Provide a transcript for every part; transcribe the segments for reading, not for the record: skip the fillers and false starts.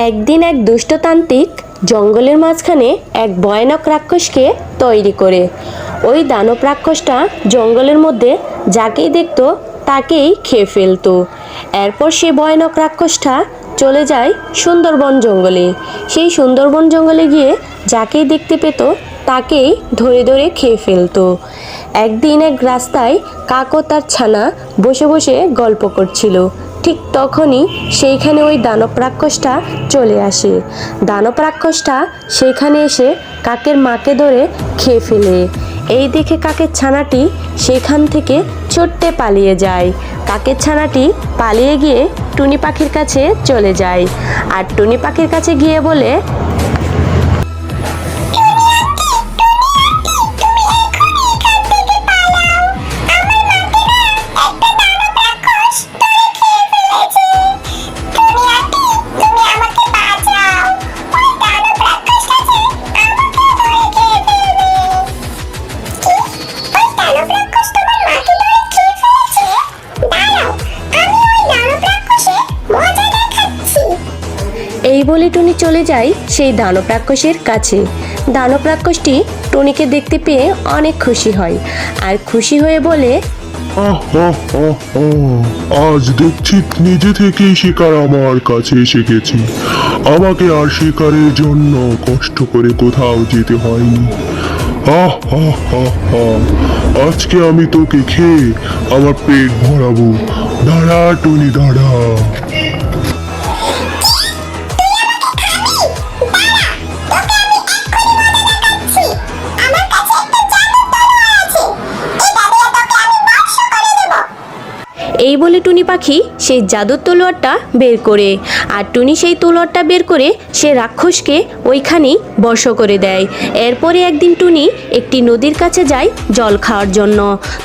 একদিন এক দুষ্টতান্ত্রিক জঙ্গলের মাঝখানে এক ভয়ানক রাক্ষসকে তৈরি করে। ওই দানব রাক্ষসটা জঙ্গলের মধ্যে যাকেই দেখতো তাকেই খেয়ে ফেলতো। এরপর সেই ভয়ানক রাক্ষসটা চলে যায় সুন্দরবন জঙ্গলে। সেই সুন্দরবন জঙ্গলে গিয়ে যাকেই দেখতে পেত তাকেই ধরে ধরে খেয়ে ফেলতো। একদিন এক রাস্তায় কাক ও তার ছানা বসে বসে গল্প করছিল। ঠিক তখনই সেইখানে ওই দানব রাক্ষসটা চলে আসে। দানব রাক্ষসটা সেইখানে এসে কাকের মাকে ধরে খেয়ে ফেলে। এই দেখে কাকের ছানাটি সেখান থেকে ছুটতে পালিয়ে যায়। কাকের ছানাটি পালিয়ে গিয়ে টুনি পাখির কাছে চলে যায়, আর টুনি পাখির কাছে গিয়ে বলে, এই বলে টুনি চলে যায় সেই দানব রাক্ষসের কাছে। দানব রাক্ষসটি টুনিকে দেখতে পেয়ে অনেক খুশি হয়, আর খুশি হয়ে বলে, আজ দেখছি নিজে থেকেই শিকার আমার কাছে এসে গেছি। আমাকে আর শিকারের জন্য কষ্ট করে কোথাও যেতে হয়নি। আজকে আমি তোকে খেয়ে আমার পেট ভরাবো। দাঁড়া টুনি, দাঁড়া। এই বলে টুনি পাখি সেই জাদুর তলোয়ারটা বের করে, আর টুনি সেই তলোয়ারটা বের করে সে রাক্ষসকে ওইখানেই বশ করে দেয়। এরপরে একদিন টুনি একটি নদীর কাছে যায় জল খাওয়ার জন্য।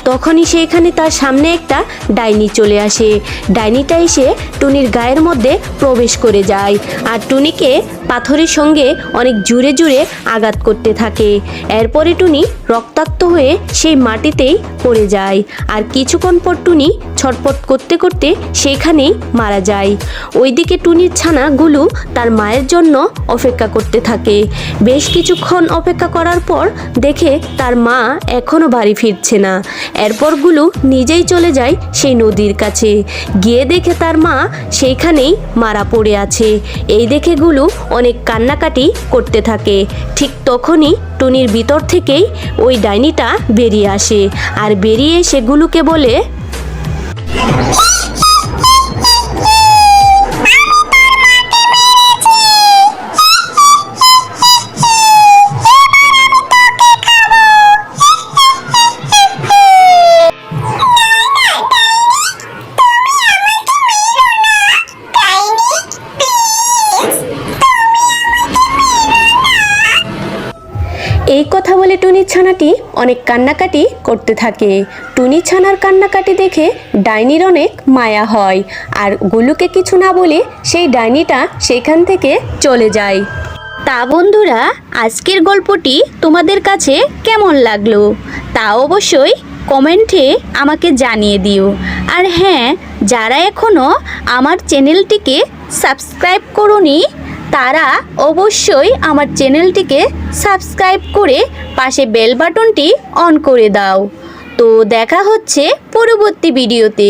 তখনই সেইখানে তার সামনে একটা ডাইনি চলে আসে। ডাইনিটা এসে টুনির গায়ের মধ্যে প্রবেশ করে যায়, আর টুনিকে পাথরের সঙ্গে অনেক জোরে জোরে আঘাত করতে থাকে। এরপরে টুনি রক্তাক্ত হয়ে সেই মাটিতেই পড়ে যায়, আর কিছুক্ষণ পর টুনি ছটপট করতে করতে সেখানেই মারা যায়। ওইদিকে টুনির ছানাগুলো তার মায়ের জন্য অপেক্ষা করতে থাকে। বেশ কিছুক্ষণ অপেক্ষা করার পর দেখে তার মা এখনো বাড়ি ফিরছে না। এরপরগুলো নিজেই চলে যায় সেই নদীর কাছে, গিয়ে দেখে তার মা সেইখানেই মারা পড়ে আছে। এই দেখে গুলো অনেক কান্নাকাটি করতে থাকে। ঠিক তখনই টুনির ভিতর থেকেই ওই ডাইনিটা বেরিয়ে আসে, আর বেরিয়ে সেগুলোকে বলে, এই কথা বলে টুনির ছানাটি অনেক কান্নাকাটি করতে থাকে। টুনি ছানার কান্নাকাটি দেখে ডাইনির অনেক মায়া হয়, আর গুলুকে কিছু না বলে সেই ডাইনিটা সেখান থেকে চলে যায়। তা বন্ধুরা, আজকের গল্পটি তোমাদের কাছে কেমন লাগলো তা অবশ্যই কমেন্টে আমাকে জানিয়ে দিও। আর হ্যাঁ, যারা এখনও আমার চ্যানেলটিকে সাবস্ক্রাইব করোনি তারা অবশ্যই আমার চ্যানেলটিকে সাবস্ক্রাইব করে পাশে বেল বাটনটি অন করে দাও। তো দেখা হচ্ছে পরবর্তী ভিডিওতে।